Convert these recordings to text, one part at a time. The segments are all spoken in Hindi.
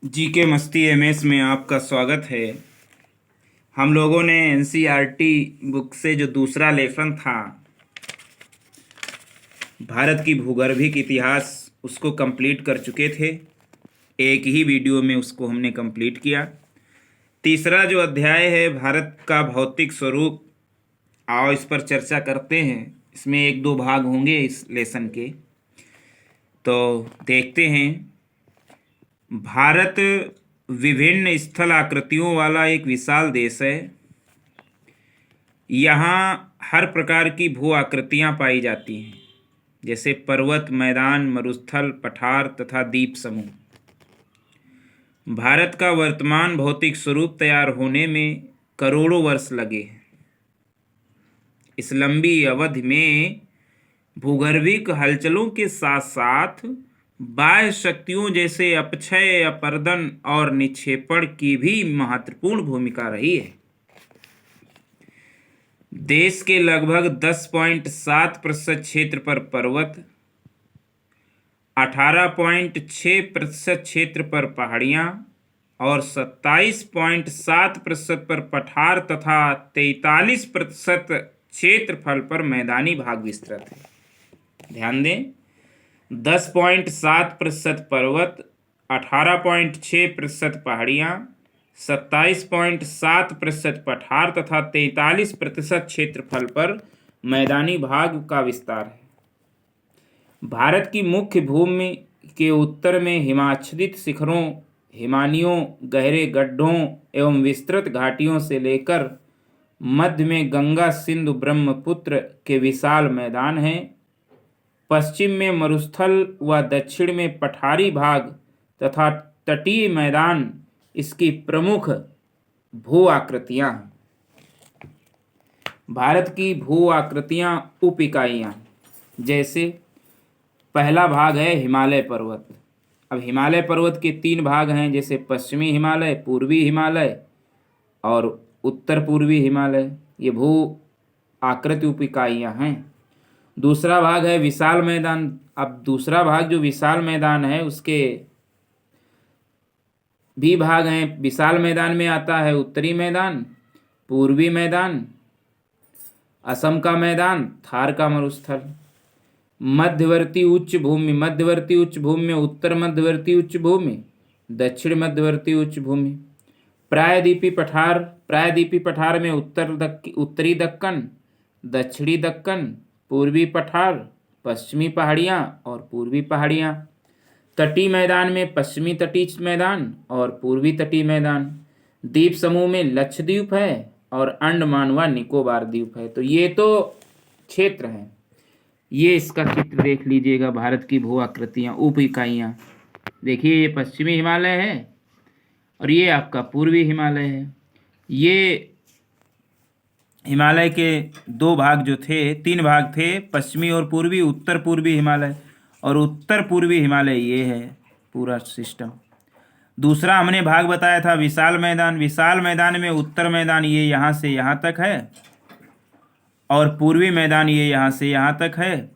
जीके मस्ती एमएस में आपका स्वागत है। हम लोगों ने एनसीईआरटी बुक से जो दूसरा लेसन था भारत की भूगर्भिक इतिहास उसको कंप्लीट कर चुके थे। एक ही वीडियो में उसको हमने कंप्लीट किया। तीसरा जो अध्याय है भारत का भौतिक स्वरूप, आओ इस पर चर्चा करते हैं। इसमें एक दो भाग होंगे इस लेसन के, तो देखते हैं। भारत विभिन्न स्थल आकृतियों वाला एक विशाल देश है। यहाँ हर प्रकार की भू आकृतियाँ पाई जाती हैं, जैसे पर्वत, मैदान, मरुस्थल, पठार तथा द्वीप समूह। भारत का वर्तमान भौतिक स्वरूप तैयार होने में करोड़ों वर्ष लगे हैं। इस लंबी अवधि में भूगर्भिक हलचलों के साथ साथ बाह्य शक्तियों जैसे अपक्षय, अपरदन और निक्षेपण की भी महत्वपूर्ण भूमिका रही है। देश के लगभग 10.7% क्षेत्र पर पर्वत, 18.6% क्षेत्र पर पहाड़ियाँ और 27.7% पर पठार तथा 43% क्षेत्रफल पर मैदानी भाग विस्तृत है। ध्यान दें, 10.7% पर्वत, 18.6% पहाड़ियाँ, 27.7% पठार तथा 43% क्षेत्रफल पर मैदानी भाग का विस्तार है। भारत की मुख्य भूमि के उत्तर में हिमाच्छादित शिखरों, हिमानियों, गहरे गड्ढों एवं विस्तृत घाटियों से लेकर मध्य में गंगा, सिंधु, ब्रह्मपुत्र के विशाल मैदान हैं। पश्चिम में मरुस्थल व दक्षिण में पठारी भाग तथा तटीय मैदान इसकी प्रमुख भू आकृतियाँ हैं। भारत की भू आकृतियाँ उप इकाइयाँ, जैसे पहला भाग है हिमालय पर्वत। अब हिमालय पर्वत के 3 भाग हैं, जैसे पश्चिमी हिमालय, पूर्वी हिमालय और उत्तर पूर्वी हिमालय। ये भू आकृति उप इकाइयाँ हैं। दूसरा भाग है विशाल मैदान। अब दूसरा भाग जो विशाल मैदान है उसके भी भाग हैं। विशाल मैदान में आता है उत्तरी मैदान, पूर्वी मैदान, असम का मैदान, थार का मरुस्थल। मध्यवर्ती उच्च भूमि, मध्यवर्ती उच्च भूमि में उत्तर मध्यवर्ती उच्च भूमि, दक्षिण मध्यवर्ती उच्च भूमि। प्रायद्वीपी पठार, प्रायद्वीपी पठार में उत्तरी दक्कन, दक्षिणी दक्कन, पूर्वी पठार, पश्चिमी पहाड़ियाँ और पूर्वी पहाड़ियाँ। तटीय मैदान में पश्चिमी तटीय मैदान और पूर्वी तटीय मैदान। द्वीप समूह में लक्षद्वीप है और अंडमान व निकोबार द्वीप है। तो ये तो क्षेत्र हैं। ये इसका चित्र देख लीजिएगा, भारत की भू आकृतियाँ, उप इकाइयाँ। देखिए, ये पश्चिमी हिमालय है और ये आपका पूर्वी हिमालय है। ये हिमालय के 2 भाग जो थे, 3 भाग थे, पश्चिमी और पूर्वी, उत्तर पूर्वी हिमालय और उत्तर पूर्वी हिमालय। ये है पूरा सिस्टम। दूसरा हमने भाग बताया था विशाल मैदान। विशाल मैदान में उत्तर मैदान ये यहाँ से यहाँ तक है और पूर्वी मैदान ये यहाँ से यहाँ तक है।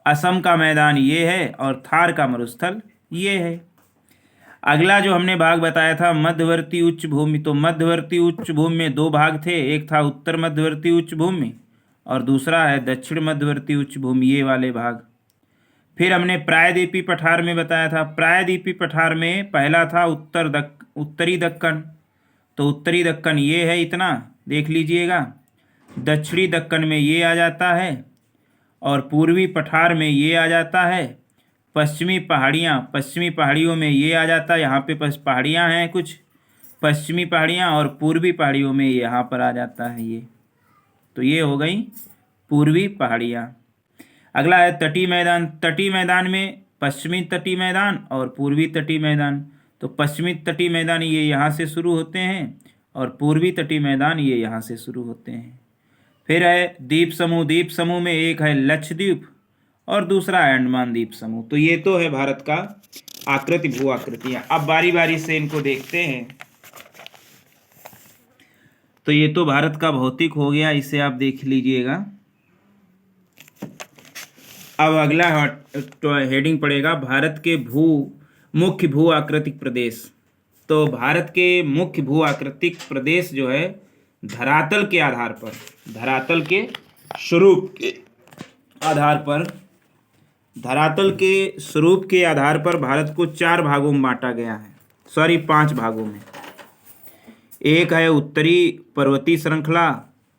असम का मैदान ये है और थार का मरुस्थल ये है। अगला जो हमने भाग बताया था मध्यवर्ती उच्च भूमि, तो मध्यवर्ती उच्च भूमि में 2 भाग थे। एक था उत्तर मध्यवर्ती उच्च भूमि और दूसरा है दक्षिण मध्यवर्ती उच्च भूमि, ये वाले भाग। फिर हमने प्रायद्वीपी पठार में बताया था। प्रायद्वीपी पठार में पहला था उत्तरी दक्कन। तो उत्तरी दक्कन ये है, इतना देख लीजिएगा। दक्षिणी दक्कन में ये आ जाता है और पूर्वी पठार में ये आ जाता है। पश्चिमी पहाड़ियाँ, पश्चिमी पहाड़ियों में ये आ जाता है। यहाँ पे पहाड़ियाँ हैं कुछ पश्चिमी पहाड़ियाँ और पूर्वी पहाड़ियों में यहाँ पर आ जाता है ये। तो ये हो गई पूर्वी पहाड़ियाँ। अगला है तटीय मैदान। तटीय मैदान में पश्चिमी तटीय मैदान और पूर्वी तटीय मैदान। तो पश्चिमी तटीय मैदान ये यहाँ से शुरू होते हैं और पूर्वी तटीय मैदान ये यहाँ से शुरू होते हैं। फिर है द्वीप समूह। द्वीप समूह में एक है लक्षद्वीप और दूसरा है अंडमान द्वीप समूह। तो ये तो है भारत का आकृति, भू आकृतियाँ। अब बारी बारी से इनको देखते हैं। तो ये तो भारत का भौतिक हो गया, इसे आप देख लीजिएगा। अब अगला हेडिंग पड़ेगा भारत के मुख्य भू आकृतिक प्रदेश। तो भारत के मुख्य भू आकृतिक प्रदेश जो है धरातल के आधार पर, धरातल के स्वरूप के आधार पर, धरातल के स्वरूप के आधार पर भारत को 4 भागों में बांटा गया है, 5 भागों में। एक है उत्तरी पर्वतीय श्रृंखला,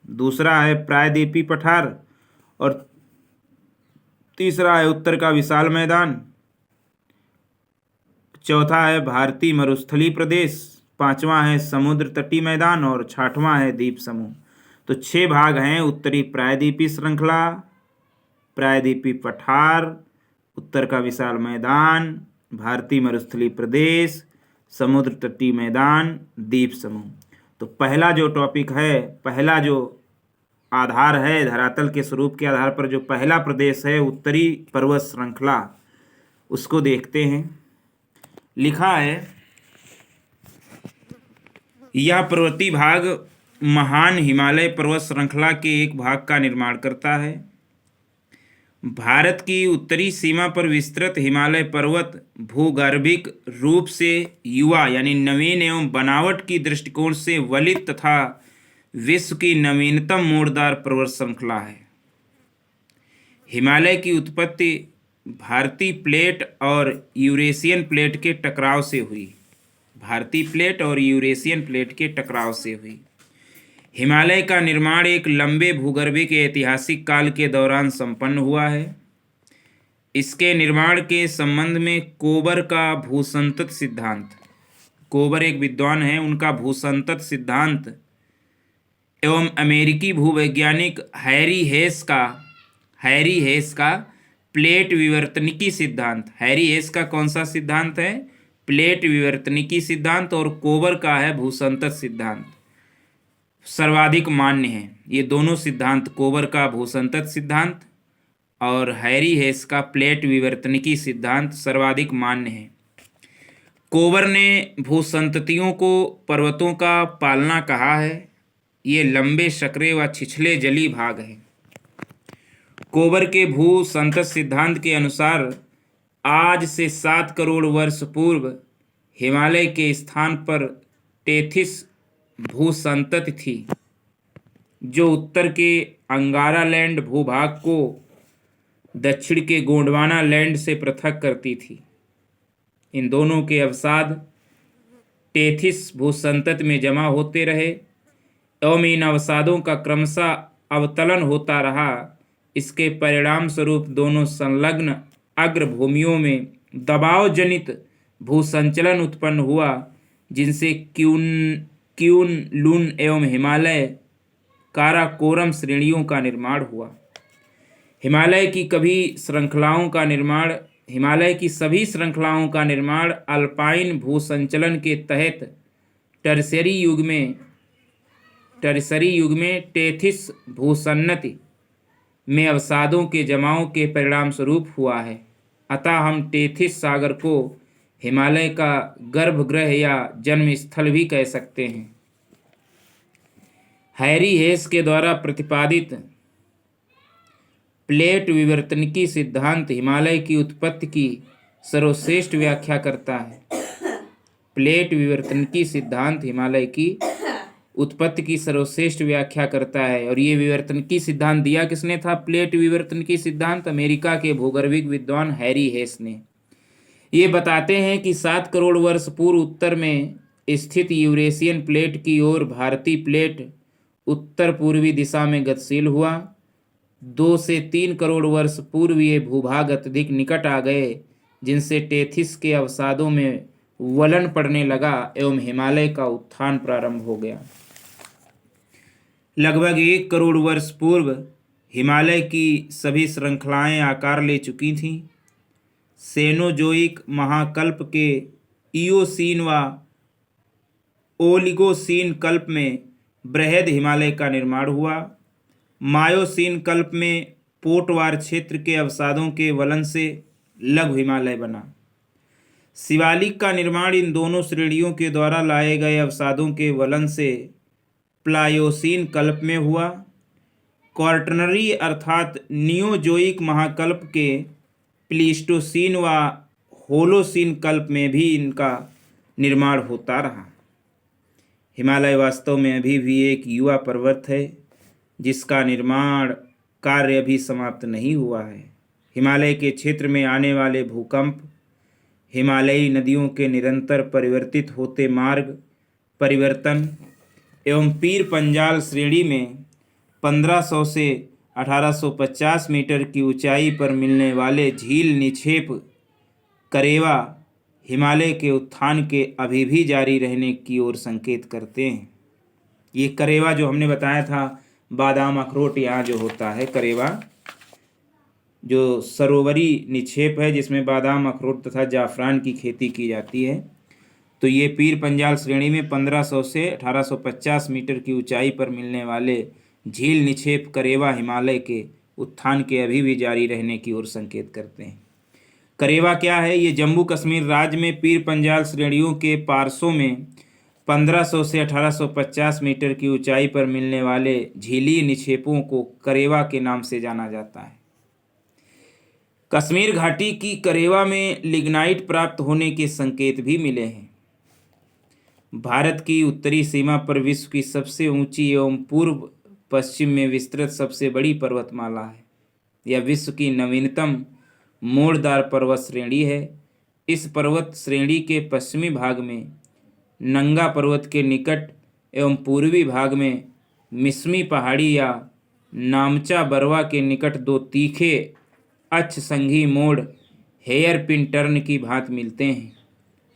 दूसरा है प्रायद्वीपीय पठार, और तीसरा है उत्तर का विशाल मैदान, चौथा है भारतीय मरुस्थलीय प्रदेश, पांचवा है समुद्र तटीय मैदान और छठवां है द्वीप समूह। तो 6 भाग हैं: उत्तरी प्रायद्वीपीय श्रृंखला, प्रायद्वीपीय पठार, उत्तर का विशाल मैदान, भारतीय मरुस्थलीय प्रदेश, समुद्र तटीय मैदान, द्वीप समूह। तो पहला जो टॉपिक है, पहला जो आधार है धरातल के स्वरूप के आधार पर, जो पहला प्रदेश है उत्तरी पर्वत श्रृंखला, उसको देखते हैं। लिखा है, यह पर्वतीय भाग महान हिमालय पर्वत श्रृंखला के एक भाग का निर्माण करता है। भारत की उत्तरी सीमा पर विस्तृत हिमालय पर्वत भूगर्भिक रूप से युवा यानी नवीन एवं बनावट की दृष्टिकोण से वलित तथा विश्व की नवीनतम मोड़दार पर्वत श्रृंखला है। हिमालय की उत्पत्ति भारतीय प्लेट और यूरेशियन प्लेट के टकराव से हुई, भारतीय प्लेट और यूरेशियन प्लेट के टकराव से हुई। हिमालय का निर्माण एक लंबे भूगर्भिक ऐतिहासिक काल के दौरान संपन्न हुआ है। इसके निर्माण के संबंध में कोबर का भूसंतत सिद्धांत, कोबर एक विद्वान है, उनका भूसंतत सिद्धांत एवं अमेरिकी भूवैज्ञानिक हैरी हेस का प्लेट विवर्तनिकी सिद्धांत, हैरी हेस का कौन सा सिद्धांत है? प्लेट विवर्तनिकी सिद्धांत, और कोबर का है भूसंतत सिद्धांत, सर्वाधिक मान्य है। ये दोनों सिद्धांत, कोबर का भूसंतत सिद्धांत और हैरी हेस का प्लेट विवर्तनिकी सिद्धांत, सर्वाधिक मान्य है। कोबर ने भूसंततियों को पर्वतों का पालना कहा है। ये लंबे शकरे व छिछले जली भाग हैं। कोबर के भूसंतत सिद्धांत के अनुसार आज से 7 करोड़ वर्ष पूर्व हिमालय के स्थान पर टेथिस भूसंतति थी, जो उत्तर के अंगारा लैंड भूभाग को दक्षिण के गोंडवाना लैंड से पृथक करती थी। इन दोनों के अवसाद टेथिस भूसंतत में जमा होते रहे एवं इन अवसादों का क्रमशः अवतलन होता रहा। इसके परिणाम स्वरूप दोनों संलग्न अग्रभूमियों में दबाव जनित भूसंचलन उत्पन्न हुआ, जिनसे क्यून लून एवं हिमालय काराकोरम श्रेणियों का निर्माण हुआ। हिमालय की सभी श्रृंखलाओं का निर्माण अल्पाइन भूसंचलन के तहत टर्सरी युग में टेथिस भूसन्नति में अवसादों के जमाव के परिणाम स्वरूप हुआ है। अतः हम टेथिस सागर को हिमालय का गर्भगृह या जन्म स्थल भी कह सकते हैं। हैरी हेस के द्वारा प्रतिपादित प्लेट विवर्तनिकी सिद्धांत हिमालय की उत्पत्ति की सर्वश्रेष्ठ व्याख्या करता है। प्लेट विवर्तनिकी सिद्धांत हिमालय की उत्पत्ति की सर्वश्रेष्ठ व्याख्या करता है। और ये विवर्तनिकी सिद्धांत दिया किसने था? प्लेट विवर्तनिकी सिद्धांत अमेरिका के भूगर्भिक विद्वान हैरी हेस ने। ये बताते हैं कि 7 करोड़ वर्ष पूर्व उत्तर में स्थित यूरेशियन प्लेट की ओर भारतीय प्लेट उत्तर पूर्वी दिशा में गतिशील हुआ। 2 से 3 करोड़ वर्ष पूर्व ये भूभाग अत्यधिक निकट आ गए, जिनसे टेथिस के अवसादों में वलन पड़ने लगा एवं हिमालय का उत्थान प्रारंभ हो गया। लगभग 1 करोड़ वर्ष पूर्व हिमालय की सभी श्रृंखलाएं आकार ले चुकी थीं। सेनोजोइक महाकल्प के इयोसीन व ओलिगोसीन कल्प में बृहद हिमालय का निर्माण हुआ। मायोसीन कल्प में पोटवार क्षेत्र के अवसादों के वलन से लघु हिमालय बना। शिवालिक का निर्माण इन दोनों श्रेणियों के द्वारा लाए गए अवसादों के वलन से प्लायोसीन कल्प में हुआ। क्वार्टनरी अर्थात नियोजोइक महाकल्प के प्लीस्टोसीन व होलोसीन कल्प में भी इनका निर्माण होता रहा। हिमालय वास्तव में अभी भी एक युवा पर्वत है जिसका निर्माण कार्य अभी समाप्त नहीं हुआ है। हिमालय के क्षेत्र में आने वाले भूकंप, हिमालयी नदियों के निरंतर परिवर्तित होते मार्ग परिवर्तन एवं पीर पंजाल श्रेणी में 1500 से 1850 मीटर की ऊंचाई पर मिलने वाले झील निक्षेप करेवा हिमालय के उत्थान के अभी भी जारी रहने की ओर संकेत करते हैं। ये करेवा जो हमने बताया था, बादाम अखरोट यहाँ जो होता है करेवा, जो सरोवरी निक्षेप है जिसमें बादाम अखरोट तथा जाफरान की खेती की जाती है, तो ये पीर पंजाल श्रेणी में 1500 से 1850 मीटर की ऊंचाई पर मिलने वाले झील निक्षेप करेवा हिमालय के उत्थान के अभी भी जारी रहने की ओर संकेत करते हैं। करेवा क्या है? ये जम्मू कश्मीर राज्य में पीर पंजाल श्रेणियों के पार्श्वों में 1500 से 1850 मीटर की ऊंचाई पर मिलने वाले झीली निक्षेपों को करेवा के नाम से जाना जाता है। कश्मीर घाटी की करेवा में लिग्नाइट प्राप्त होने के संकेत भी मिले हैं। भारत की उत्तरी सीमा पर विश्व की सबसे ऊंची एवं पूर्व पश्चिम में विस्तृत सबसे बड़ी पर्वतमाला है। यह विश्व की नवीनतम मोड़दार पर्वत श्रेणी है। इस पर्वत श्रेणी के पश्चिमी भाग में नंगा पर्वत के निकट एवं पूर्वी भाग में मिसमी पहाड़ी या नामचा बरवा के निकट दो तीखे अक्ष संघी मोड़ हेयर पिन टर्न की भांति मिलते हैं।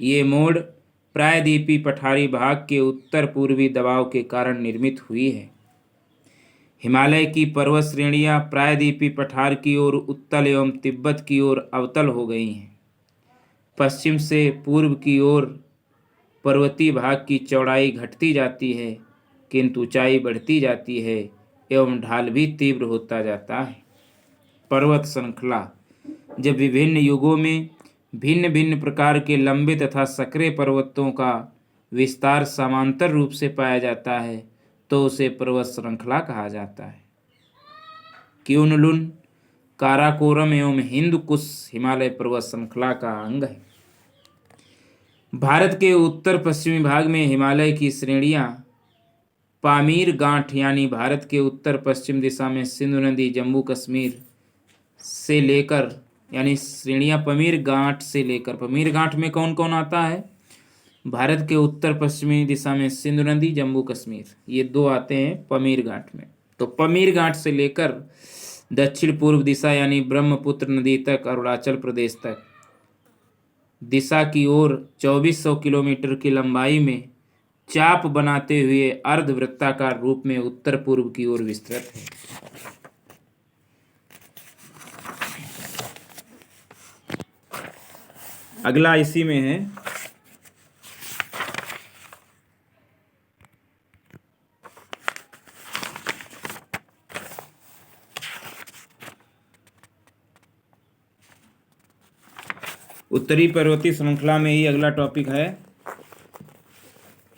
ये मोड़ प्रायद्वीपी पठारी भाग के उत्तर पूर्वी दबाव के कारण निर्मित हुई है। हिमालय की पर्वत श्रेणियां प्रायद्वीपी पठार की ओर उत्तल एवं तिब्बत की ओर अवतल हो गई हैं। पश्चिम से पूर्व की ओर पर्वतीय भाग की चौड़ाई घटती जाती है किंतु ऊंचाई बढ़ती जाती है एवं ढाल भी तीव्र होता जाता है। पर्वत श्रृंखला जब विभिन्न युगों में भिन्न भिन्न प्रकार के लंबे तथा संकरे पर्वतों का विस्तार समांतर रूप से पाया जाता है तो उसे पर्वत श्रृंखला कहा जाता है। क्यूनलुन, काराकोरम एवं हिंद कुश हिमालय पर्वत श्रृंखला का अंग है। भारत के उत्तर पश्चिमी भाग में हिमालय की श्रेणियां पामीर गांठ यानी भारत के उत्तर पश्चिम दिशा में सिंधु नदी जम्मू कश्मीर से लेकर, यानी श्रेणियां पमीर गांठ से लेकर, पमीर गांठ में कौन कौन आता है? भारत के उत्तर पश्चिमी दिशा में सिंधु नदी जम्मू कश्मीर, ये दो आते हैं पमीर घाट में। तो पमीर घाट से लेकर दक्षिण पूर्व दिशा यानी ब्रह्मपुत्र नदी तक अरुणाचल प्रदेश तक दिशा की ओर 2400 किलोमीटर की लंबाई में चाप बनाते हुए अर्धवृत्ताकार रूप में उत्तर पूर्व की ओर विस्तृत है। अगला इसी में है उत्तरी पर्वतीय श्रृंखला में ही अगला टॉपिक है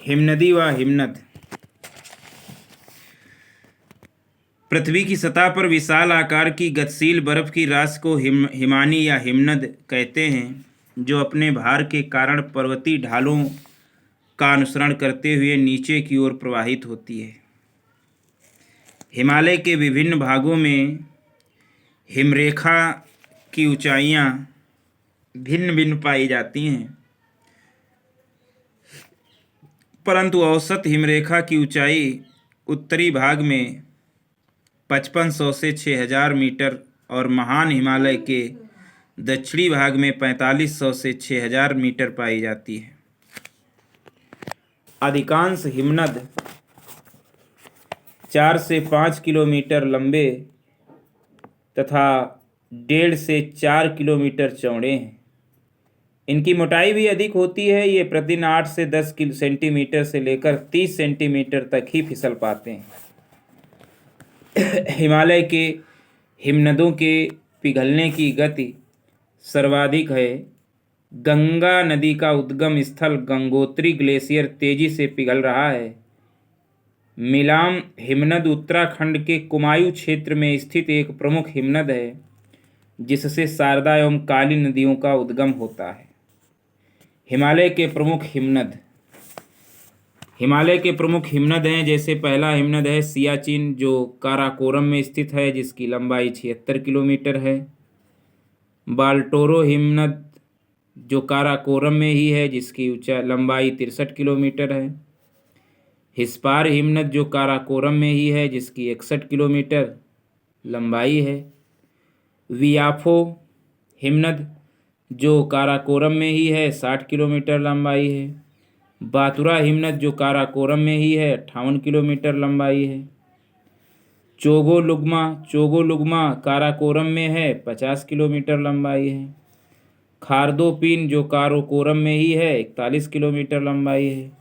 हिमनदी व हिमनद। पृथ्वी की सतह पर विशाल आकार की गतिशील बर्फ की राशि को हिमानी या हिमनद कहते हैं, जो अपने भार के कारण पर्वतीय ढालों का अनुसरण करते हुए नीचे की ओर प्रवाहित होती है। हिमालय के विभिन्न भागों में हिमरेखा की ऊंचाइयां भिन्न भिन्न पाई जाती हैं, परंतु औसत हिमरेखा की ऊंचाई उत्तरी भाग में 5500 से 6000 मीटर और महान हिमालय के दक्षिणी भाग में 4500 से 6000 मीटर पाई जाती है। अधिकांश हिमनद 4 से 5 किलोमीटर लंबे तथा 1.5 से 4 किलोमीटर चौड़े हैं। इनकी मोटाई भी अधिक होती है। ये प्रतिदिन 8 से 10 सेंटीमीटर से लेकर 30 सेंटीमीटर तक ही फिसल पाते हैं। हिमालय के हिमनदों के पिघलने की गति सर्वाधिक है। गंगा नदी का उद्गम स्थल गंगोत्री ग्लेशियर तेजी से पिघल रहा है। मिलाम हिमनद उत्तराखंड के कुमायूं क्षेत्र में स्थित एक प्रमुख हिमनद है, जिससे शारदा एवं काली नदियों का उद्गम होता है। हिमालय के प्रमुख हिमनद। हिमालय के प्रमुख हिमनद हैं, जैसे पहला हिमनद है सियाचिन, जो काराकोरम में स्थित है, जिसकी लंबाई 76 किलोमीटर है। बाल्टोरो हिमनद, जो काराकोरम में ही है, जिसकी लंबाई 63 किलोमीटर है। हिस्पार हिमनद, जो काराकोरम में ही है, जिसकी 61 किलोमीटर लंबाई है। वियाफो हिमनद, जो काराकोरम में ही है, 60 किलोमीटर लंबाई है। बातुरा हिमनद, जो काराकोरम में ही है, 58 किलोमीटर लंबाई है। चोगोलुग्मा काराकोरम में है, 50 किलोमीटर लंबाई है। खारदोपिन, जो काराकोरम में ही है, 41 किलोमीटर लंबाई है।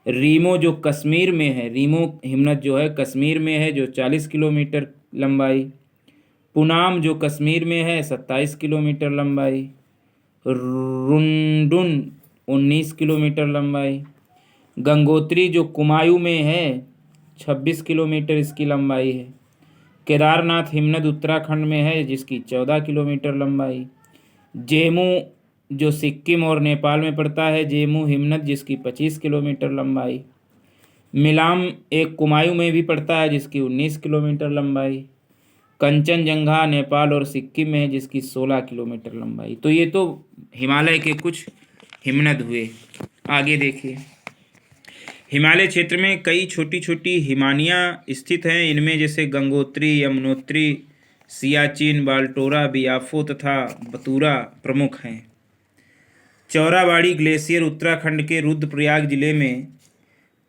रीमो, जो कश्मीर में है, रीमो हिमनद जो है कश्मीर में है, जो 40 किलोमीटर लंबाई। पुनाम, जो कश्मीर में है, 27 किलोमीटर लंबाई। रुंडुन 19 किलोमीटर लंबाई। गंगोत्री, जो कुमायूं में है, 26 किलोमीटर इसकी लंबाई है। केदारनाथ हिमनद उत्तराखंड में है, जिसकी 14 किलोमीटर लंबाई। जेमू, जो सिक्किम और नेपाल में पड़ता है, जेमू हिमनद, जिसकी 25 किलोमीटर लंबाई। मिलाम एक कुमायूं में भी पड़ता है, जिसकी 19 किलोमीटर लंबाई। कंचनजंगा नेपाल और सिक्किम में है, जिसकी 16 किलोमीटर लंबाई। तो ये तो हिमालय के कुछ हिमनद हुए। आगे देखिए, हिमालय क्षेत्र में कई छोटी छोटी हिमानियाँ स्थित हैं। इनमें जैसे गंगोत्री, यमुनोत्री, सियाचिन, बाल्टोरा, बियाफो तथा बतूरा प्रमुख हैं। चौराबाड़ी ग्लेशियर उत्तराखंड के रुद्रप्रयाग जिले में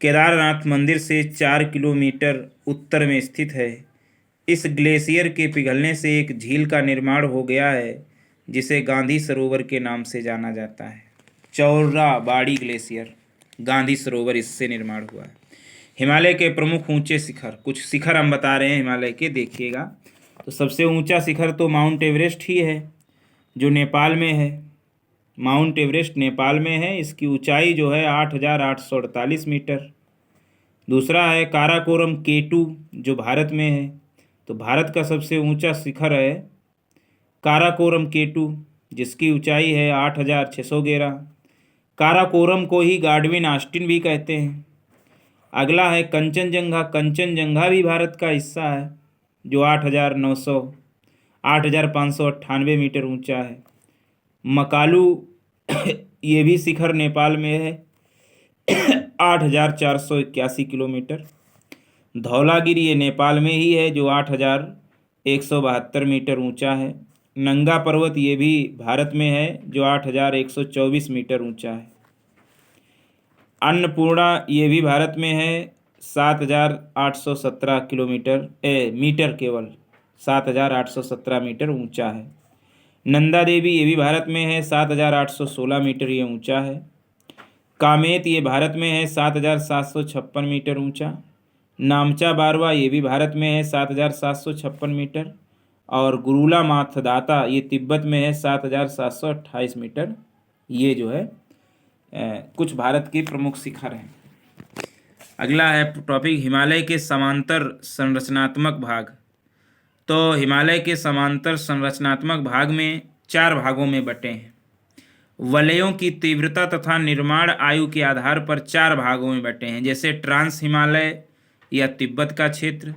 केदारनाथ मंदिर से 4 किलोमीटर उत्तर में स्थित है। इस ग्लेशियर के पिघलने से एक झील का निर्माण हो गया है, जिसे गांधी सरोवर के नाम से जाना जाता है। चौराबाड़ी ग्लेशियर, गांधी सरोवर, इससे निर्माण हुआ है। हिमालय के प्रमुख ऊंचे शिखर, कुछ शिखर हम बता रहे हैं हिमालय के, देखिएगा। तो सबसे ऊंचा शिखर तो माउंट एवरेस्ट ही है, जो नेपाल में है। माउंट एवरेस्ट नेपाल में है, इसकी ऊंचाई जो है 8,848 मीटर। दूसरा है काराकोरम केटू, जो भारत में है। तो भारत का सबसे ऊंचा शिखर है काराकोरम केटू, जिसकी ऊंचाई है 8,611। काराकोरम को ही गाडविन ऑस्टिन भी कहते हैं। अगला है कंचनजंगा। कंचनजंगा भी भारत का हिस्सा है, जो 8,598 मीटर ऊंचा है। मकालू ये भी शिखर नेपाल में है, 8,481 किलोमीटर। धौलागिरी ये नेपाल में ही है, जो 8,172 मीटर ऊंचा है। नंगा पर्वत ये भी भारत में है, जो 8,124 मीटर ऊंचा है। अन्नपूर्णा ये भी भारत में है, 7,817 मीटर, केवल 7,817 मीटर ऊंचा है। नंदा देवी ये भी भारत में है, 7,816 मीटर ये ऊंचा है। कामेत ये भारत में है, 7,756 मीटर ऊंचा। नामचा बारवा ये भी भारत में है, 7,756 मीटर। और गुरुला माथदाता ये तिब्बत में है, 7,728 मीटर। ये जो है कुछ भारत के प्रमुख शिखर हैं। अगला है टॉपिक हिमालय के समांतर संरचनात्मक भाग। तो हिमालय के समांतर संरचनात्मक भाग में 4 भागों में बटे हैं। वलयों की तीव्रता तथा निर्माण आयु के आधार पर 4 भागों में बटे हैं, जैसे ट्रांस हिमालय या तिब्बत का क्षेत्र,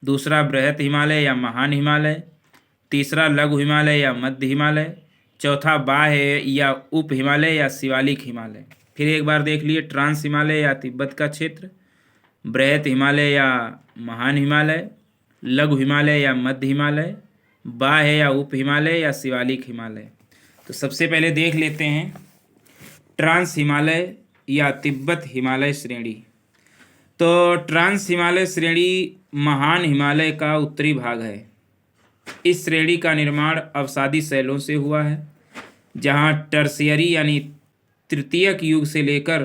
दूसरा बृहत हिमालय या महान हिमालय, तीसरा लघु हिमालय या मध्य हिमालय, चौथा बाह्य या उप हिमालय या शिवालिक हिमालय। फिर एक बार देख लिए, ट्रांस हिमालय या तिब्बत का क्षेत्र, बृहत हिमालय या महान हिमालय, लघु हिमालय या मध्य हिमालय, बाह्य या उप हिमालय या शिवालिक हिमालय। तो सबसे पहले देख लेते हैं ट्रांस हिमालय या तिब्बत हिमालय श्रेणी। तो ट्रांस हिमालय श्रेणी महान हिमालय का उत्तरी भाग है। इस श्रेणी का निर्माण अवसादी शैलों से हुआ है, जहां टर्शियरी यानी तृतीयक युग से लेकर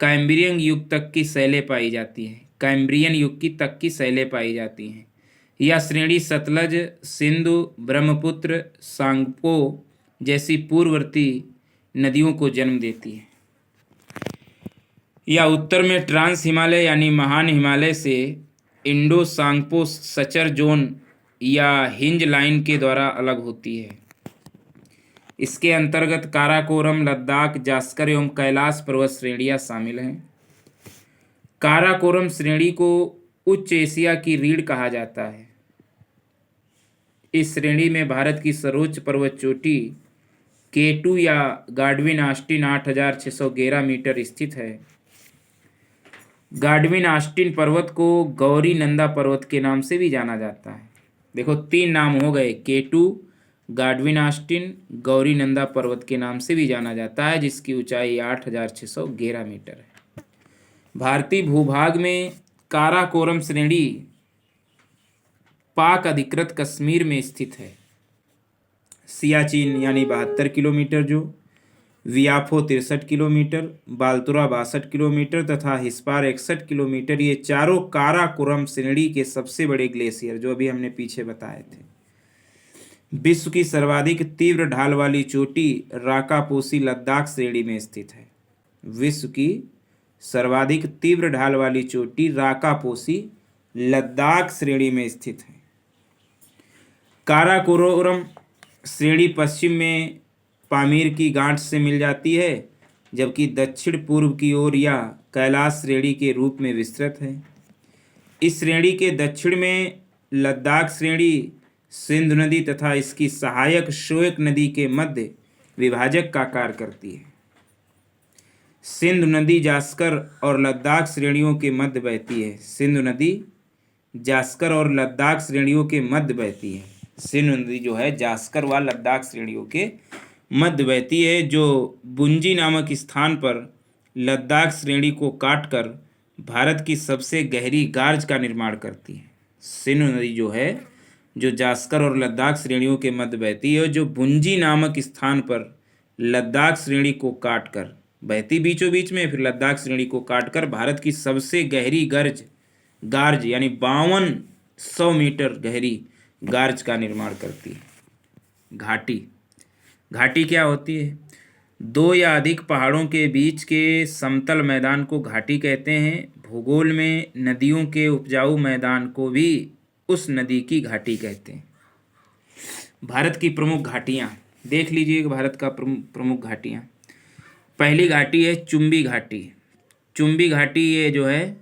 कैम्ब्रियन युग तक की शैलें पाई जाती हैं। कैम्ब्रियन युग की तक की शैलें पाई जाती हैं। यह श्रेणी सतलज, सिंधु, ब्रह्मपुत्र, सांगपो जैसी पूर्ववर्ती नदियों को जन्म देती है। या उत्तर में ट्रांस हिमालय यानी महान हिमालय से इंडो सांगपो सचर जोन या हिंज लाइन के द्वारा अलग होती है। इसके अंतर्गत काराकोरम, लद्दाख, जास्कर एवं कैलाश पर्वत श्रेणियां शामिल हैं। काराकोरम श्रेणी को उच्च एशिया की रीढ़ कहा जाता है। इस श्रेणी में भारत की सर्वोच्च पर्वत चोटी K2 या गाडविन ऑस्टिन 8611 मीटर स्थित है। गाडविन ऑस्टिन पर्वत को गौरी नंदा पर्वत के नाम से भी जाना जाता है। देखो 3 नाम हो गए, K2, गाडविन ऑस्टिन, गौरी नंदा पर्वत के नाम से भी जाना जाता है, जिसकी ऊंचाई 8611 मीटर है। भारतीय भूभाग में काराकोरम श्रेणी पाक अधिकृत कश्मीर में स्थित है। सियाचिन यानी 72 किलोमीटर, जो वियाफो 63 किलोमीटर, बालतुरा 62 किलोमीटर तथा हिस्पार 61 किलोमीटर, ये चारों काराकोरम श्रेणी के सबसे बड़े ग्लेशियर जो अभी हमने पीछे बताए थे। विश्व की सर्वाधिक तीव्र ढाल वाली चोटी राकापोसी लद्दाख श्रेणी में स्थित है। विश्व की सर्वाधिक तीव्र ढाल वाली चोटी राकापोसी लद्दाख श्रेणी में स्थित है। काराकोरम श्रेणी पश्चिम में पामीर की गांठ से मिल जाती है, जबकि दक्षिण पूर्व की ओर यह कैलाश श्रेणी के रूप में विस्तृत है। इस श्रेणी के दक्षिण में लद्दाख श्रेणी सिंधु नदी तथा इसकी सहायक शोक नदी के मध्य विभाजक का कार्य करती है। सिंधु नदी जास्कर और लद्दाख श्रेणियों के मध्य बहती है। सिंधु नदी जास्कर और लद्दाख श्रेणियों के मध्य बहती है। सिंधु नदी जो है जास्कर व लद्दाख श्रेणियों के मध्य बहती है, जो बुंजी नामक स्थान पर लद्दाख श्रेणी को काटकर भारत की सबसे गहरी गार्ज का निर्माण करती है। सिंधु नदी जो है जो जास्कर और लद्दाख श्रेणियों के मध्य बहती है, जो बुंजी नामक स्थान पर लद्दाख श्रेणी को काटकर बहती बीचों बीच में, फिर लद्दाख श्रेणी को काटकर भारत की सबसे गहरी गार्ज यानी 5200 मीटर गहरी गार्ज का निर्माण करती है। घाटी क्या होती है? 2 या अधिक पहाड़ों के बीच के समतल मैदान को घाटी कहते हैं। भूगोल में नदियों के उपजाऊ मैदान को भी उस नदी की घाटी कहते हैं। भारत की प्रमुख घाटियाँ देख लीजिए। भारत का प्रमुख घाटियाँ, पहली घाटी है चुम्बी घाटी। चुम्बी घाटी ये जो है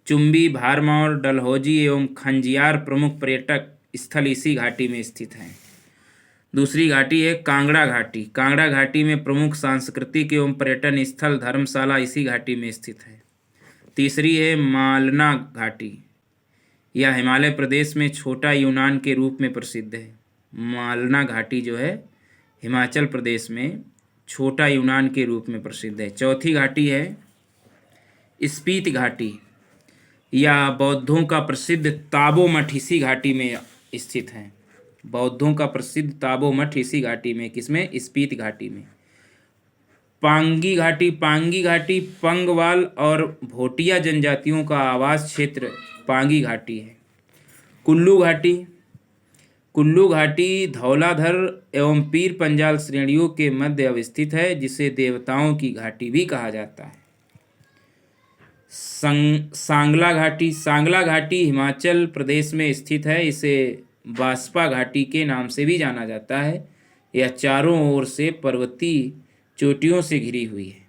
चुम्बी, भारमौर, डलहौजी एवं खंजियार प्रमुख पर्यटक स्थल इसी घाटी में स्थित हैं। दूसरी घाटी है कांगड़ा घाटी। कांगड़ा घाटी में प्रमुख सांस्कृतिक एवं पर्यटन स्थल धर्मशाला इसी घाटी में स्थित है। तीसरी है मालना घाटी। यह हिमालय प्रदेश में छोटा यूनान के रूप में प्रसिद्ध है। मालना घाटी जो है हिमाचल प्रदेश में छोटा यूनान के रूप में प्रसिद्ध है। चौथी घाटी है स्पीति घाटी। यह बौद्धों का प्रसिद्ध ताबो मठ इसी घाटी में स्थित है। बौद्धों का प्रसिद्ध ताबो मठ इसी घाटी में, किसमें? स्पीति घाटी में। पांगी घाटी पंगवाल और भोटिया जनजातियों का आवास क्षेत्र पांगी घाटी है। कुल्लू घाटी धौलाधर एवं पीर पंजाल श्रेणियों के मध्य अवस्थित है, जिसे देवताओं की घाटी भी कहा जाता है। सांगला घाटी हिमाचल प्रदेश में स्थित है। इसे बास्पा घाटी के नाम से भी जाना जाता है। यह चारों ओर से पर्वतीय चोटियों से घिरी हुई है।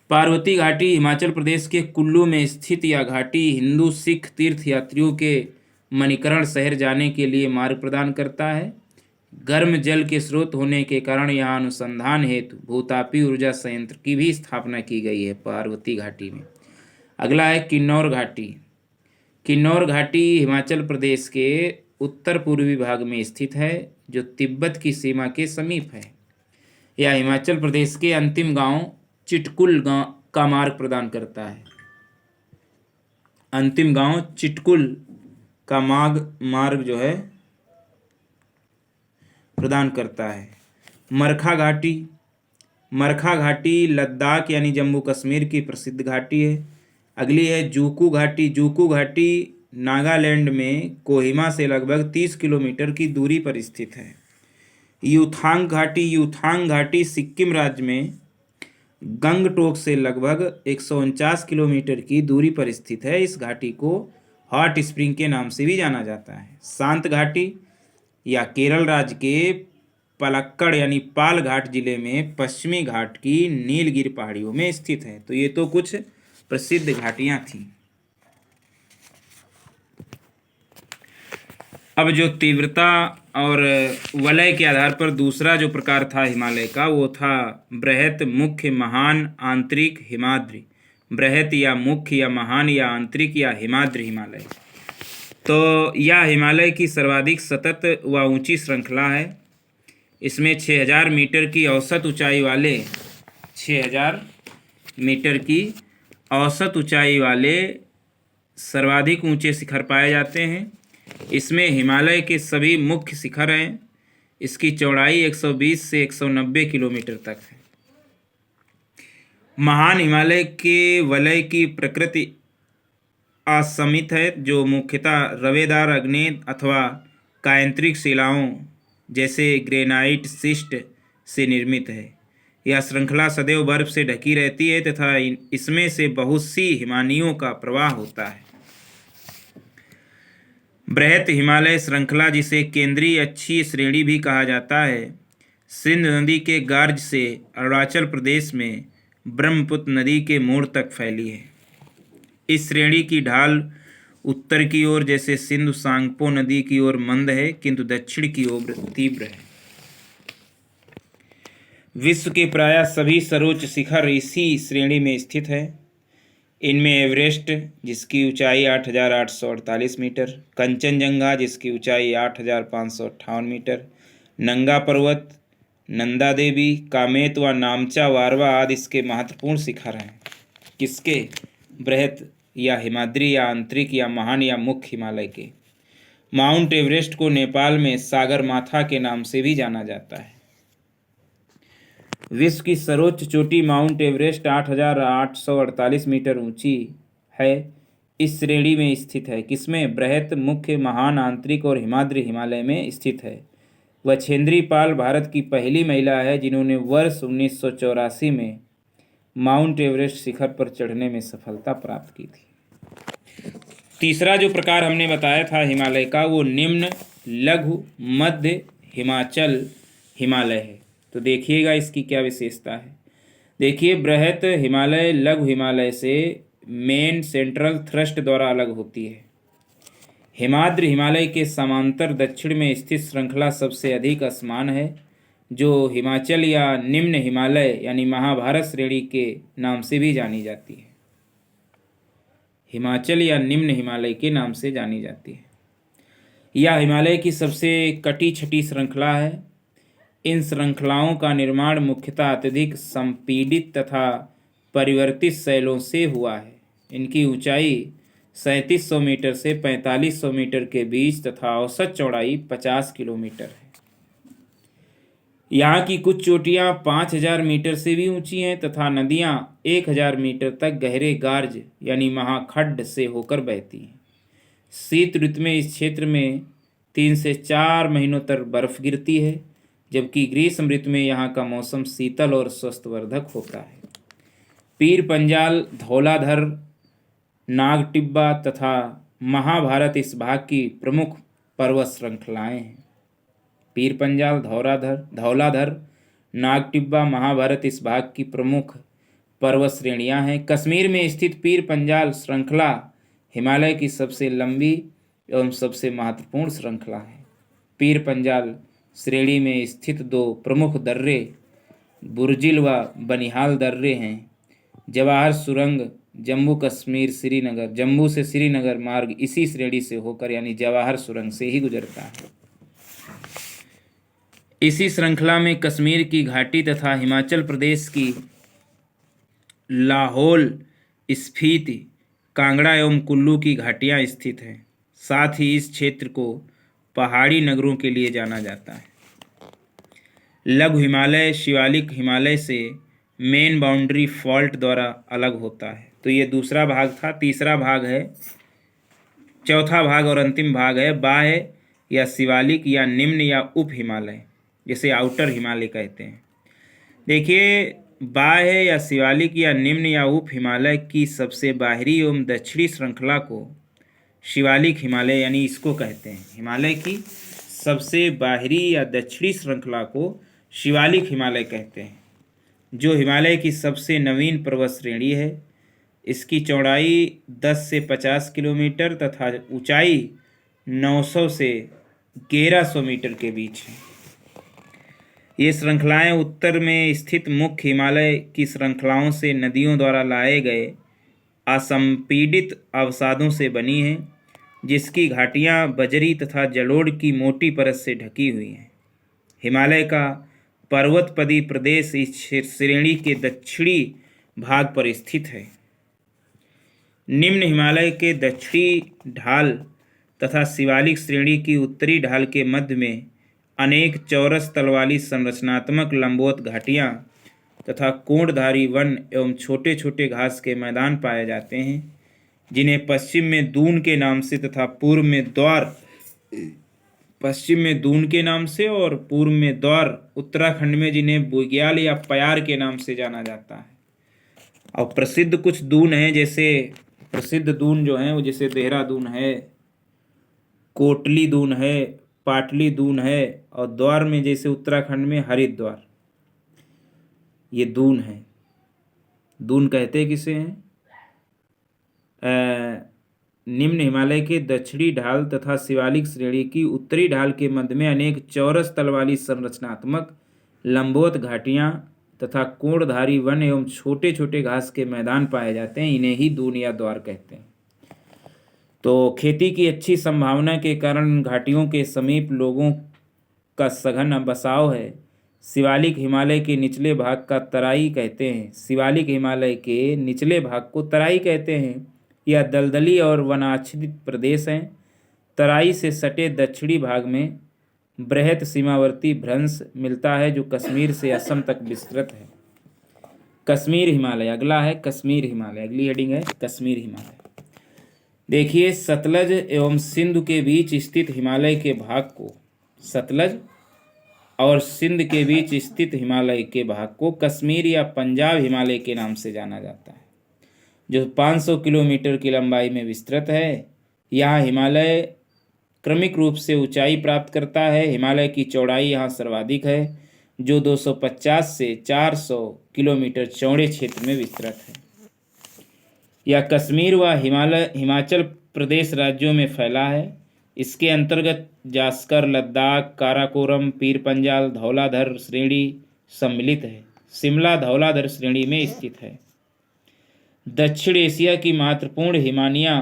पार्वती घाटी हिमाचल प्रदेश के कुल्लू में स्थित यह घाटी हिंदू सिख तीर्थ यात्रियों के मणिकर्ण शहर जाने के लिए मार्ग प्रदान करता है। गर्म जल के स्रोत होने के कारण यहाँ अनुसंधान हेतु भूतापीय ऊर्जा संयंत्र की भी स्थापना की गई है पार्वती घाटी में। अगला है किन्नौर घाटी। किन्नौर घाटी हिमाचल प्रदेश के उत्तर पूर्वी भाग में स्थित है, जो तिब्बत की सीमा के समीप है। यह हिमाचल प्रदेश के अंतिम गांव चिटकुल का मार्ग प्रदान करता है। अंतिम गांव चिटकुल का मार्ग जो है प्रदान करता है। मरखा घाटी लद्दाख यानी जम्मू कश्मीर की प्रसिद्ध घाटी है। अगली है जूकू घाटी नागालैंड में कोहिमा से लगभग 30 किलोमीटर की दूरी पर स्थित है। यूथांग घाटी सिक्किम राज्य में गंगटोक से लगभग 149 किलोमीटर की दूरी पर स्थित है। इस घाटी को हॉट स्प्रिंग के नाम से भी जाना जाता है। शांत घाटी या केरल राज्य के पलक्कड़ यानी पालघाट जिले में पश्चिमी घाट की नीलगिरी पहाड़ियों में स्थित है। तो ये तो कुछ प्रसिद्ध घाटियां थी। अब जो तीव्रता और वलय के आधार पर दूसरा जो प्रकार था हिमालय का, वो था बृहत, मुख्य, महान, आंतरिक, हिमाद्री। बृहत या मुख्य या महान या आंतरिक या हिमाद्री हिमालय। तो यह हिमालय की सर्वाधिक सतत व ऊंची श्रृंखला है। इसमें 6000 मीटर की औसत ऊंचाई वाले 6000 मीटर की औसत ऊंचाई वाले सर्वाधिक ऊंचे शिखर पाए जाते हैं। इसमें हिमालय के सभी मुख्य शिखर हैं। इसकी चौड़ाई 120 से 190 किलोमीटर तक है। महान हिमालय के वलय की प्रकृति असमित है, जो मुख्यतः रवेदार अग्नेय अथवा कायांतरिक शिलाओं जैसे ग्रेनाइट शिस्ट से निर्मित है। यह श्रृंखला सदैव बर्फ से ढकी रहती है तथा इसमें से बहुत सी हिमानियों का प्रवाह होता है। बृहत हिमालय श्रृंखला, जिसे केंद्रीय अक्षीय श्रेणी भी कहा जाता है, सिंध नदी के गार्ज से अरुणाचल प्रदेश में ब्रह्मपुत्र नदी के मोड़ तक फैली है। इस श्रेणी की ढाल उत्तर की ओर जैसे सिंधु सांगपो नदी की ओर मंद है, किंतु दक्षिण की ओर तीव्र है। विश्व के प्रायः सभी सर्वोच्च शिखर इसी श्रेणी में स्थित है। इनमें एवरेस्ट, जिसकी ऊंचाई 8848 मीटर, कंचनजंगा, जिसकी ऊंचाई 8558 मीटर, नंगा पर्वत, नंदा देवी, कामेत व नामचा वारवा आदि इसके महत्वपूर्ण शिखर हैं। किसके? बृहत या हिमाद्री या आंतरिक या महान या मुख्य हिमालय के। माउंट एवरेस्ट को नेपाल में सागर माथा के नाम से भी जाना जाता है। विश्व की सर्वोच्च चोटी माउंट एवरेस्ट 8848 मीटर ऊंची है। इस श्रेणी में स्थित है। किसमें? बृहत, मुख्य, महान, आंतरिक और हिमाद्री हिमालय में स्थित है। बछेंद्री पाल भारत की पहली महिला है जिन्होंने वर्ष 1984 में माउंट एवरेस्ट शिखर पर चढ़ने में सफलता प्राप्त की थी। तीसरा जो प्रकार हमने बताया था हिमालय का, वो निम्न, लघु, मध्य हिमाचल हिमालय है। तो देखिएगा इसकी क्या विशेषता है। देखिए, बृहत हिमालय लघु हिमालय से मेन सेंट्रल थ्रस्ट द्वारा अलग होती है। हिमाद्री हिमालय के समांतर दक्षिण में स्थित श्रृंखला सबसे अधिक असमान है, जो हिमाचल या निम्न हिमालय यानी महाभारत श्रेणी के नाम से भी जानी जाती है। हिमाचल या निम्न हिमालय के नाम से जानी जाती है। यह हिमालय की सबसे कटी छटी श्रृंखला है। इन श्रृंखलाओं का निर्माण मुख्यतः अत्यधिक संपीड़ित तथा परिवर्तित शैलों से हुआ है। इनकी ऊंचाई 3700 मीटर से 4500 मीटर के बीच तथा औसत चौड़ाई 50 किलोमीटर है। यहाँ की कुछ चोटियाँ 5000 मीटर से भी ऊंची हैं तथा नदियाँ 1000 मीटर तक गहरे गार्ज यानी महाखड्ड से होकर बहती हैं। शीत ऋतु में इस क्षेत्र में 3 से 4 महीनों तक बर्फ गिरती है, जबकि ग्रीष्म ऋतु में यहाँ का मौसम शीतल और स्वस्थवर्धक होता है। पीर पंजाल, धौलाधर, नागटिब्बा तथा महाभारत इस भाग की प्रमुख पर्वत श्रृंखलाएं हैं। पीर पंजाल, धौलाधर, नागटिब्बा, महाभारत इस भाग की प्रमुख पर्वत श्रेणियां हैं। कश्मीर में स्थित पीर पंजाल श्रृंखला हिमालय की सबसे लंबी एवं सबसे महत्वपूर्ण श्रृंखला है। पीर पंजाल श्रेणी में स्थित 2 प्रमुख दर्रे बुर्जिल व बनिहाल दर्रे हैं। जवाहर सुरंग जम्मू से श्रीनगर मार्ग इसी श्रेणी से होकर यानी जवाहर सुरंग से ही गुजरता है। इसी श्रृंखला में कश्मीर की घाटी तथा हिमाचल प्रदेश की लाहौल, स्पीति, कांगड़ा एवं कुल्लू की घाटियां स्थित हैं। साथ ही इस क्षेत्र को पहाड़ी नगरों के लिए जाना जाता है। लघु हिमालय शिवालिक हिमालय से मेन बाउंड्री फॉल्ट द्वारा अलग होता है। तो ये दूसरा भाग था। तीसरा भाग है, चौथा भाग और अंतिम भाग है बाह्य या शिवालिक या निम्न या उप हिमालय, जिसे आउटर हिमालय कहते हैं। देखिए, बाह्य या शिवालिक या निम्न या उप हिमालय की सबसे बाहरी एवं दक्षिणी श्रृंखला को शिवालिक हिमालय यानी इसको कहते हैं। हिमालय की सबसे बाहरी या दक्षिणी श्रृंखला को शिवालिक हिमालय कहते हैं, जो हिमालय की सबसे नवीन पर्वत श्रेणी है। इसकी चौड़ाई 10 से 50 किलोमीटर तथा ऊंचाई 900 से 1100 मीटर के बीच है। ये श्रृंखलाएं उत्तर में स्थित मुख्य हिमालय की श्रृंखलाओं से नदियों द्वारा लाए गए असंपीडित अवसादों से बनी हैं, जिसकी घाटियां बजरी तथा जलोढ़ की मोटी परत से ढकी हुई हैं। हिमालय का पर्वतपदी प्रदेश इस श्रेणी के दक्षिणी भाग पर स्थित है। निम्न हिमालय के दक्षिणी ढाल तथा शिवालिक श्रेणी की उत्तरी ढाल के मध्य में अनेक चौरस तल वाली संरचनात्मक लंबवत घाटियां तथा कोणधारी वन एवं छोटे छोटे घास के मैदान पाए जाते हैं, जिन्हें पश्चिम में दून के नाम से तथा पूर्व में द्वार और पूर्व में द्वार, उत्तराखंड में जिन्हें बुग्याल या प्यार के नाम से जाना जाता है। और प्रसिद्ध कुछ दून हैं, जैसे प्रसिद्ध दून जो हैं वो जैसे देहरादून है, कोटली दून है, पाटली दून है, और द्वार में जैसे उत्तराखंड में हरिद्वार, ये दून है। दून कहते किसे हैं? निम्न हिमालय के दक्षिणी ढाल तथा शिवालिक श्रेणी की उत्तरी ढाल के मध्य में अनेक चौरस तल वाली संरचनात्मक लंबवत घाटियां तथा कोणधारी वन एवं छोटे छोटे घास के मैदान पाए जाते हैं। इन्हें ही दून या द्वार कहते हैं। तो खेती की अच्छी संभावना के कारण घाटियों के समीप लोगों का सघन बसाव है। शिवालिक हिमालय के निचले भाग का तराई कहते हैं। शिवालिक हिमालय के निचले भाग को तराई कहते हैं। यह दलदली और वनाच्छादित प्रदेश हैं। तराई से सटे दक्षिणी भाग में बृहत सीमावर्ती भ्रंश मिलता है, जो कश्मीर से असम तक विस्तृत है। कश्मीर हिमालय अगला है। कश्मीर हिमालय अगली हेडिंग है कश्मीर हिमालय। देखिए, सतलज एवं सिंधु के बीच स्थित हिमालय के भाग को, सतलज और सिंध के बीच स्थित हिमालय के भाग को कश्मीर या पंजाब हिमालय के नाम से जाना जाता है, जो 500 किलोमीटर की लंबाई में विस्तृत है। यहाँ हिमालय क्रमिक रूप से ऊंचाई प्राप्त करता है। हिमालय की चौड़ाई यहाँ सर्वाधिक है, जो 250 से 400 किलोमीटर चौड़े क्षेत्र में विस्तृत है। यह कश्मीर व हिमाचल प्रदेश राज्यों में फैला है। इसके अंतर्गत जास्कर, लद्दाख, काराकोरम, पीर पंजाल, धौलाधर श्रेणी सम्मिलित है। शिमला धौलाधर श्रेणी में स्थित है। दक्षिण एशिया की महत्वपूर्ण हिमानियाँ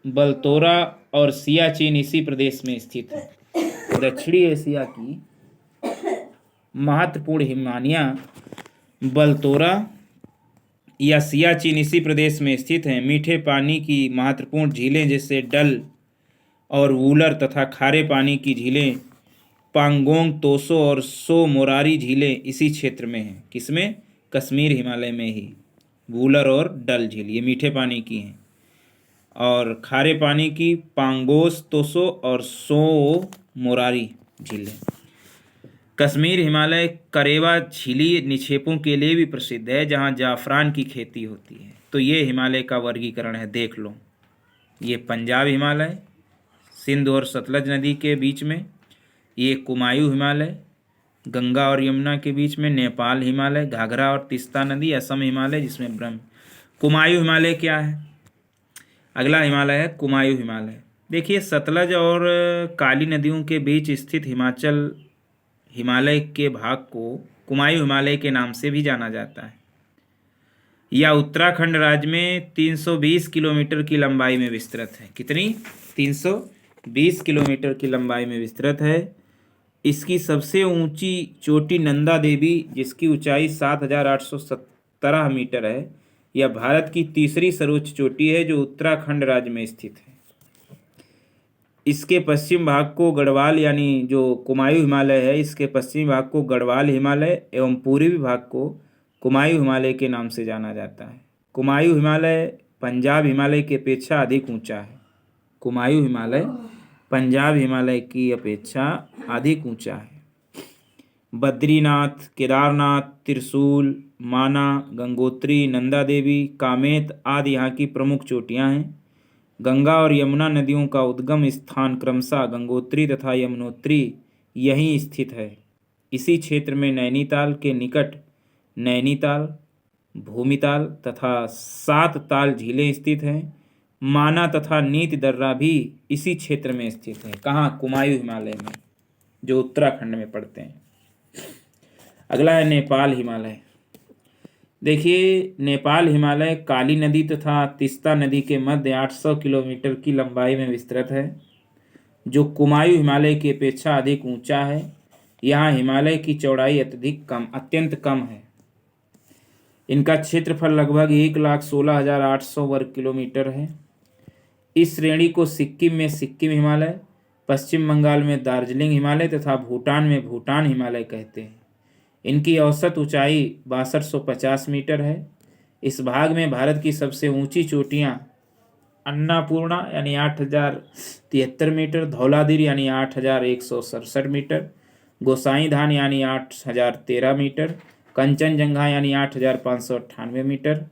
बलतोरा और सियाचिन इसी प्रदेश में स्थित है। दक्षिणी एशिया की महत्वपूर्ण हिमानियाँ बलतोरा या सियाचिन इसी प्रदेश में स्थित हैं। मीठे पानी की महत्वपूर्ण झीलें जैसे डल और वूलर तथा खारे पानी की झीलें पांगोंग, तोसो और सो मोरारी झीलें इसी क्षेत्र में हैं। किसमें? कश्मीर हिमालय में ही। वूलर और डल झील ये मीठे पानी की हैं, और खारे पानी की पांगोस, तोसो और सो मोरारी झीलें। कश्मीर हिमालय करेवा झीली निक्षेपों के लिए भी प्रसिद्ध है, जहाँ जाफरान की खेती होती है। तो ये हिमालय का वर्गीकरण है, देख लो। ये पंजाब हिमालय सिंध और सतलज नदी के बीच में, ये कुमायूं हिमालय गंगा और यमुना के बीच में, नेपाल हिमालय घाघरा और तीस्ता नदी, असम हिमालय जिसमें ब्रह्म। कुमायूं हिमालय क्या है? अगला हिमालय है कुमायूं हिमालय। देखिए, सतलज और काली नदियों के बीच स्थित हिमालय के भाग को कुमायूं हिमालय के नाम से भी जाना जाता है। यह उत्तराखंड राज्य में 320 किलोमीटर की लंबाई में विस्तृत है। कितनी? 320 किलोमीटर की लंबाई में विस्तृत है। इसकी सबसे ऊंची चोटी नंदा देवी, जिसकी ऊंचाई 7,817 मीटर है। यह भारत की तीसरी सर्वोच्च चोटी है, जो उत्तराखंड राज्य में स्थित है। इसके पश्चिम भाग को गढ़वाल, यानी जो कुमायूं हिमालय है, इसके पश्चिमी भाग को गढ़वाल हिमालय एवं पूर्वी भाग को कुमायूं हिमालय के नाम से जाना जाता है। कुमायूं हिमालय पंजाब हिमालय की अपेक्षा अधिक ऊंचा है। कुमायूं हिमालय पंजाब हिमालय की अपेक्षा अधिक ऊंचा है। बद्रीनाथ, केदारनाथ, त्रिशूल, माना, गंगोत्री, नंदा देवी, कामेत आदि यहाँ की प्रमुख चोटियाँ हैं। गंगा और यमुना नदियों का उद्गम स्थान क्रमशः गंगोत्री तथा यमुनोत्री यहीं स्थित है। इसी क्षेत्र में नैनीताल के निकट नैनीताल, भूमिताल तथा 7 ताल झीलें स्थित हैं। माना तथा नीति दर्रा भी इसी क्षेत्र में स्थित है। कहाँ? कुमायूं हिमालय में, जो उत्तराखंड में पड़ते हैं। अगला है नेपाल हिमालय। देखिए, नेपाल हिमालय काली नदी तथा तीस्ता नदी के मध्य 800 किलोमीटर की लंबाई में विस्तृत है, जो कुमायूं हिमालय की अपेक्षा अधिक ऊंचा है। यहाँ हिमालय की चौड़ाई अत्यंत कम है। इनका क्षेत्रफल लगभग 1,16,800 वर्ग किलोमीटर है। इस श्रेणी को सिक्किम में सिक्किम हिमालय, पश्चिम बंगाल में दार्जिलिंग हिमालय तथा भूटान में भूटान हिमालय कहते हैं। इनकी औसत ऊंचाई 6250 मीटर है। इस भाग में भारत की सबसे ऊंची चोटियां अन्नापूर्णा यानी 8073 मीटर, धौलाधीर यानी 8167 मीटर, गोसाईधान यानी 8013 मीटर, कंचनजंगा यानी 8598 मीटर,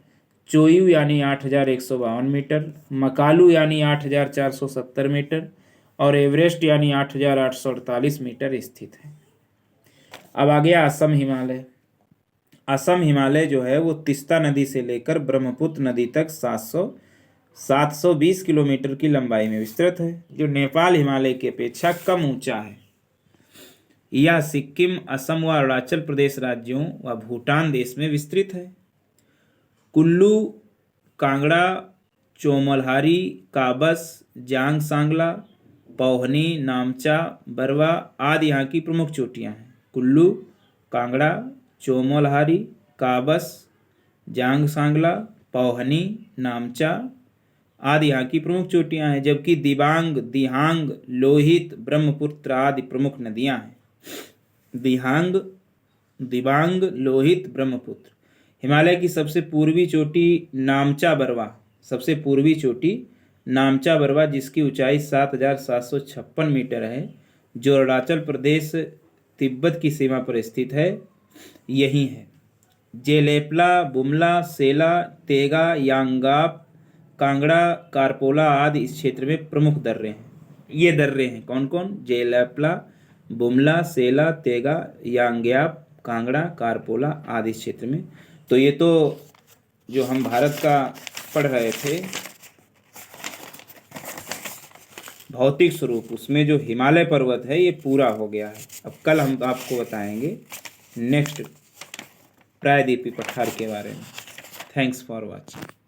चोयू यानी 8152 मीटर, मकालू यानी 8470 मीटर और एवरेस्ट यानी 8848 मीटर स्थित है। अब आ गया असम हिमालय। असम हिमालय जो है वो तीस्ता नदी से लेकर ब्रह्मपुत्र नदी तक 720 किलोमीटर की लंबाई में विस्तृत है, जो नेपाल हिमालय की अपेक्षा कम ऊंचा है। यह सिक्किम, असम व अरुणाचल प्रदेश राज्यों व भूटान देश में विस्तृत है। कुल्लू, कांगड़ा, चोमलहारी, काबस, जांग सांगला, पौहनी, नामचा, बरवा आदि यहाँ की प्रमुख चोटियाँ हैं। कुल्लू, कांगड़ा, चोमलहारी, काबस, जांग सांगला, पौहनी, नामचा आदि यहाँ की प्रमुख चोटियाँ हैं, जबकि दिबांग, दिहांग, लोहित, ब्रह्मपुत्र आदि प्रमुख नदियाँ हैं। दिबांग, लोहित, ब्रह्मपुत्र। हिमालय की सबसे पूर्वी चोटी नामचा बरवा जिसकी ऊंचाई 7756 मीटर है, जो अरुणाचल प्रदेश तिब्बत की सीमा पर स्थित है, यही है। जेलेपला, बुमला, सेला, तेगा, यांगाप, कांगड़ा, कारपोला आदि इस क्षेत्र में प्रमुख दर्रे हैं। ये दर्रे हैं कौन कौन? जेलेपला, बुमला, सेला, तेगा, यांग्याप, कांगड़ा, कारपोला आदि क्षेत्र में। तो ये तो जो हम भारत का पढ़ रहे थे भौतिक स्वरूप, उसमें जो हिमालय पर्वत है ये पूरा हो गया है। अब कल हम आपको बताएंगे नेक्स्ट प्रायद्वीपीय पठार के बारे में। Thanks for watching.